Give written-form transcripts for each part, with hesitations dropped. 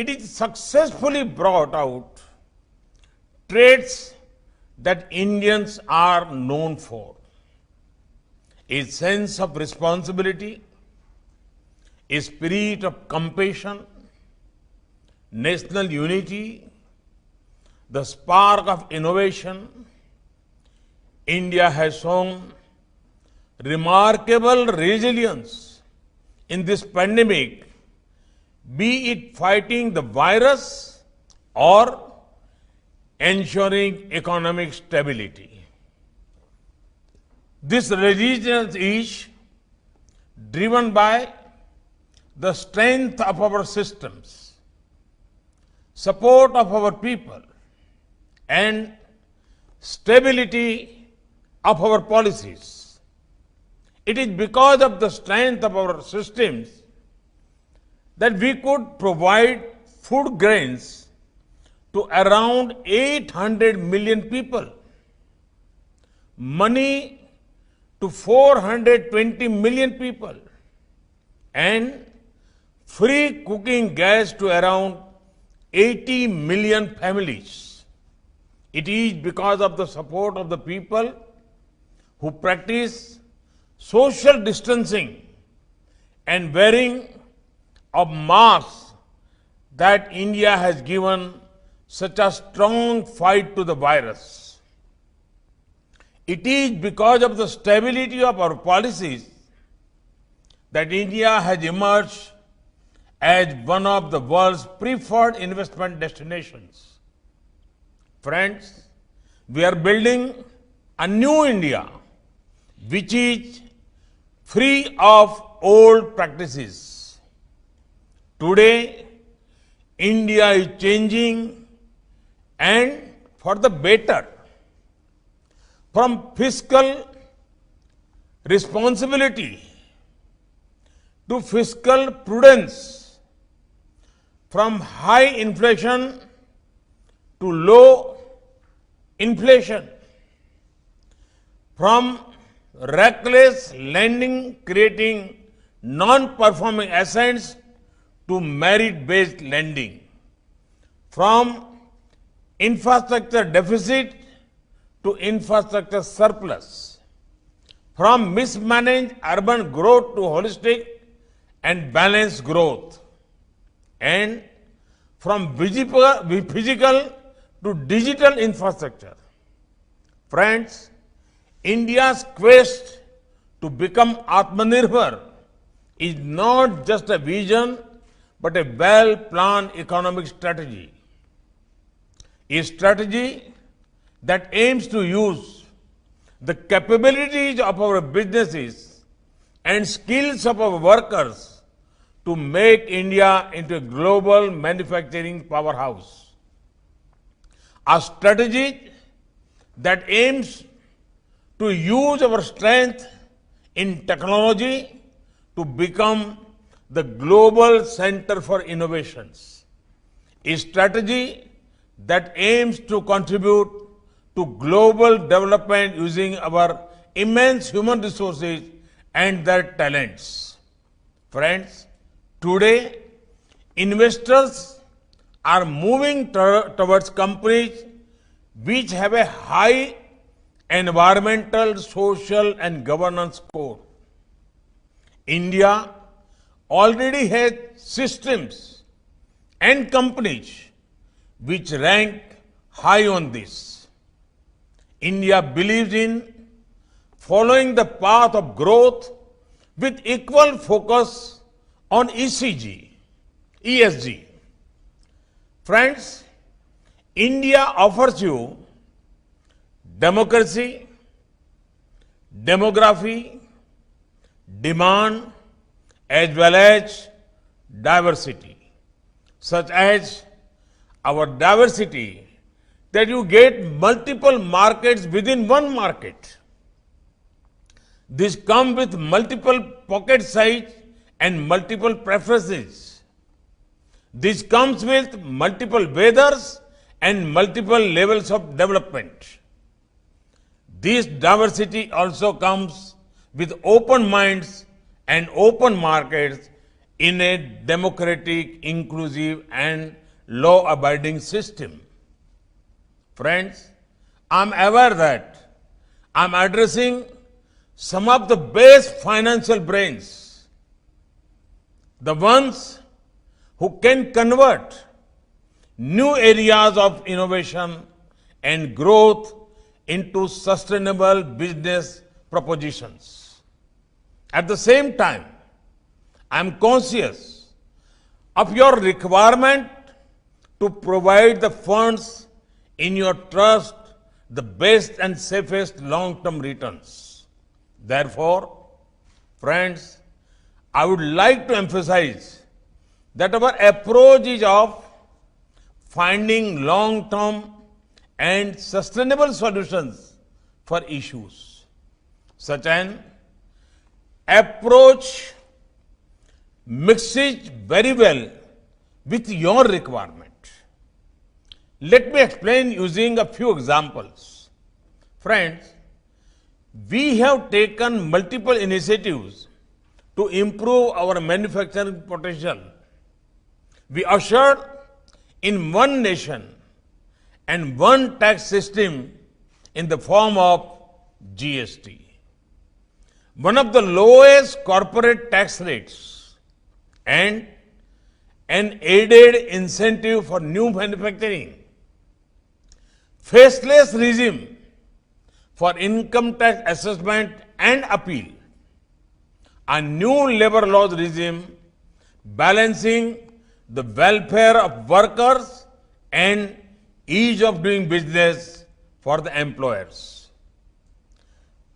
It is successfully brought out traits that Indians are known for: a sense of responsibility, a spirit of compassion, national unity, the spark of innovation. India has shown remarkable resilience in this pandemic, be it fighting the virus or ensuring economic stability. This resilience is driven by the strength of our systems, support of our people, and stability of our policies. It is because of the strength of our systems that we could provide food grains to around 800 million people, money to 420 million people, and free cooking gas to around 80 million families. It is because of the support of the people who practice social distancing and wearing of masks that India has given such a strong fight to the virus. It is because of the stability of our policies that India has emerged as one of the world's preferred investment destinations. Friends, we are building a new India which is free of old practices. Today, India is changing and for the better. From fiscal responsibility to fiscal prudence, from high inflation to low inflation, from reckless lending creating non-performing assets to merit-based lending, from infrastructure deficit to infrastructure surplus, from mismanaged urban growth to holistic and balanced growth, and from physical to digital infrastructure. Friends, India's quest to become Atmanirbhar is not just a vision but a well-planned economic strategy. A strategy that aims to use the capabilities of our businesses and skills of our workers to make India into a global manufacturing powerhouse. A strategy that aims to use our strength in technology to become the global center for innovations. A strategy that aims to contribute to global development using our immense human resources and their talents. Friends, today, investors are moving towards companies which have a high environmental, social, and governance score. India already has systems and companies which rank high on this. India believes in following the path of growth with equal focus on ESG. Friends, India offers you democracy, demography, demand, as well as diversity, such as our diversity that you get multiple markets within one market. This comes with multiple pocket size and multiple preferences. This comes with multiple weathers and multiple levels of development. This diversity also comes with open minds and open markets in a democratic, inclusive, and law-abiding system. Friends, I'm aware that I'm addressing some of the best financial brains, the ones who can convert new areas of innovation and growth into sustainable business propositions. At the same time, I am conscious of your requirement to provide the funds in your trust the best and safest long-term returns. Therefore, friends, I would like to emphasize that our approach is of finding long-term and sustainable solutions for issues. Such an approach mixes very well with your requirement. Let me explain using a few examples. Friends, we have taken multiple initiatives to improve our manufacturing potential. We ushered in one nation and one tax system in the form of GST. One of the lowest corporate tax rates and an aided incentive for new manufacturing. Faceless regime for income tax assessment and appeal. A new labor laws regime balancing the welfare of workers and ease of doing business for the employers.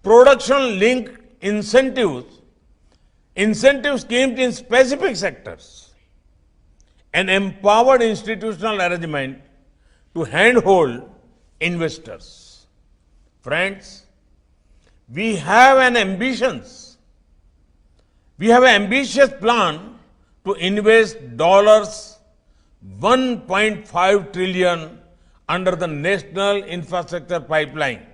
Production linked incentive schemes in specific sectors. An empowered institutional arrangement to handhold investors. Friends, we have an ambitious plan to invest $1.5 trillion under the National Infrastructure Pipeline,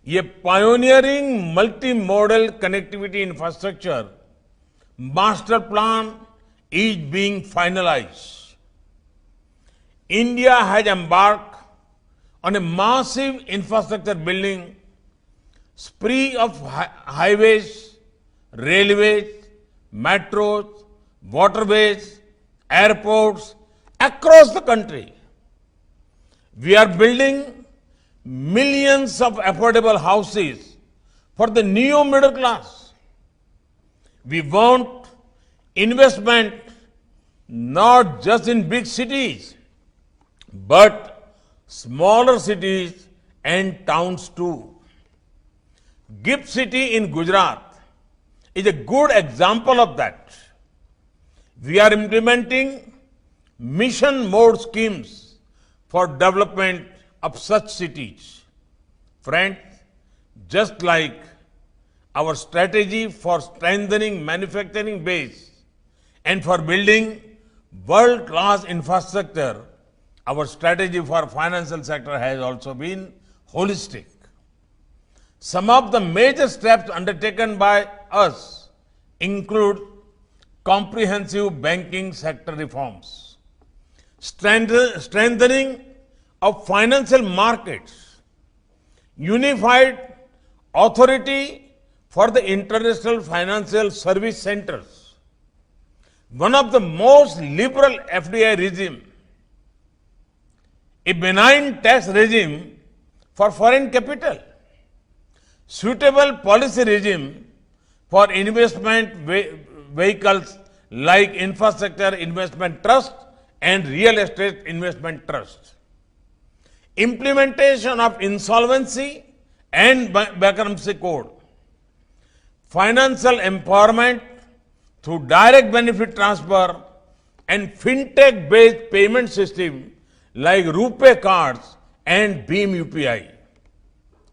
a pioneering multimodal connectivity infrastructure master plan is being finalized. India has embarked on a massive infrastructure building spree of highways, railways, metros, waterways, airports across the country. We are building millions of affordable houses for the new middle class. We want investment not just in big cities, but smaller cities and towns too. GIFT City in Gujarat is a good example of that. We are implementing mission mode schemes for development of such cities. Friends, just like our strategy for strengthening manufacturing base and for building world-class infrastructure, our strategy for financial sector has also been holistic. Some of the major steps undertaken by us include comprehensive banking sector reforms, strengthening of financial markets, unified authority for the international financial service centers, one of the most liberal FDI regime, a benign tax regime for foreign capital, suitable policy regime for investment vehicles like infrastructure investment trust and real estate investment trust, implementation of insolvency and bankruptcy code, financial empowerment through direct benefit transfer and fintech based payment system like RuPay cards and Beam UPI.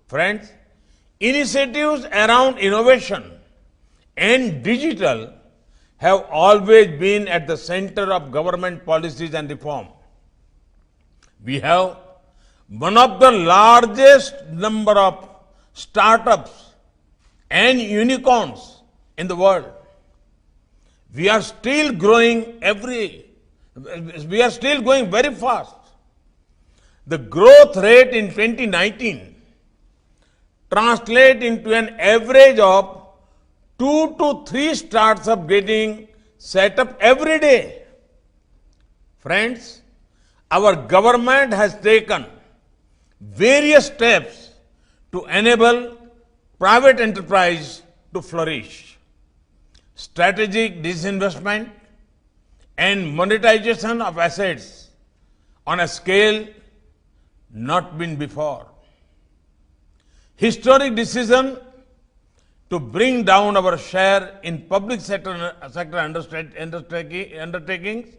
Friends, initiatives around innovation and digital have always been at the center of government policies and reform. We have one of the largest number of startups and unicorns in the world. We are still growing we are still going very fast. The growth rate in 2019 translate into an average of 2 to 3 startups getting set up every day. Friends, our government has taken various steps to enable private enterprise to flourish. Strategic disinvestment and monetization of assets on a scale not been before. Historic decision to bring down our share in public sector undertakings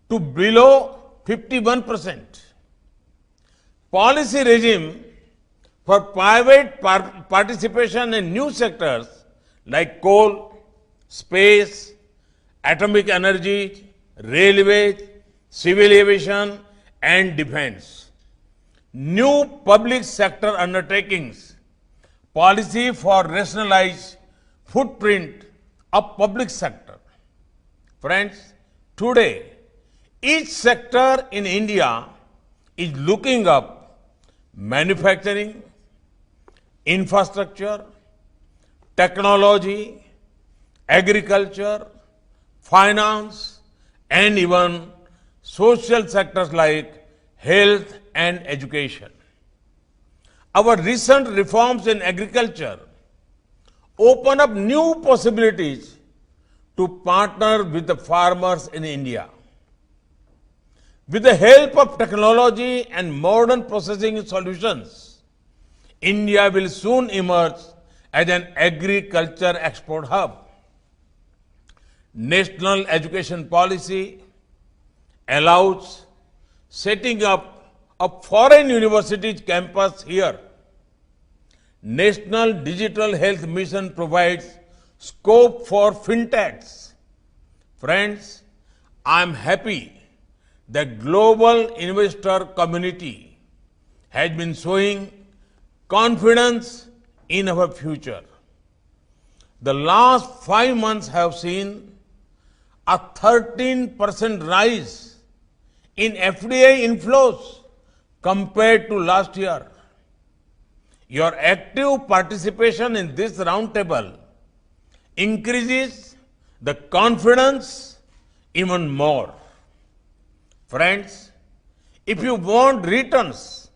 to below 51%. Policy regime for private participation in new sectors like coal, space, atomic energy, railways, civil aviation, and defense. New public sector undertakings, policy for rationalized footprint of public sector. Friends, today, each sector in India is looking up manufacturing, infrastructure, technology, agriculture, finance, and even social sectors like health and education. Our recent reforms in agriculture open up new possibilities to partner with the farmers in India. With the help of technology and modern processing solutions, India will soon emerge as an agriculture export hub. National education policy allows setting up a foreign university campus here. National Digital Health Mission provides scope for fintechs. Friends, I am happy that global investor community has been showing confidence in our future. The last 5 months have seen a 13% rise in FDI inflows compared to last year. Your active participation in this roundtable increases the confidence even more. Friends, if you want returns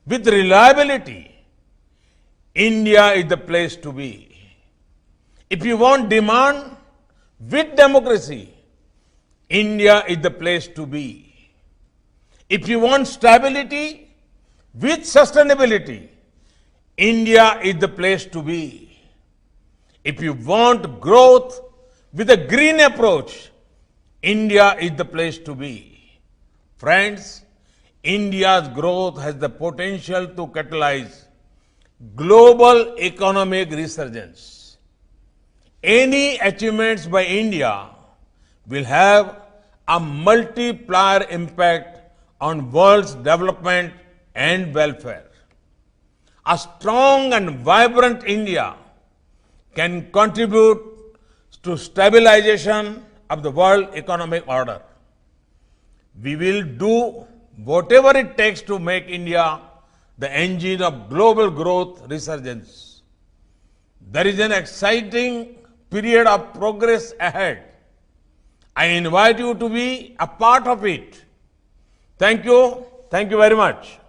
with reliability, India is the place to be. If you want demand with democracy, India is the place to be. If you want stability with sustainability, India is the place to be. If you want growth with a green approach, India is the place to be. Friends, India's growth has the potential to catalyze global economic resurgence. Any achievements by India will have a multiplier impact on world's development and welfare. A strong and vibrant India can contribute to stabilization of the world economic order. We will do whatever it takes to make India the engine of global growth resurgence. There is an exciting period of progress ahead. I invite you to be a part of it. Thank you. Thank you very much.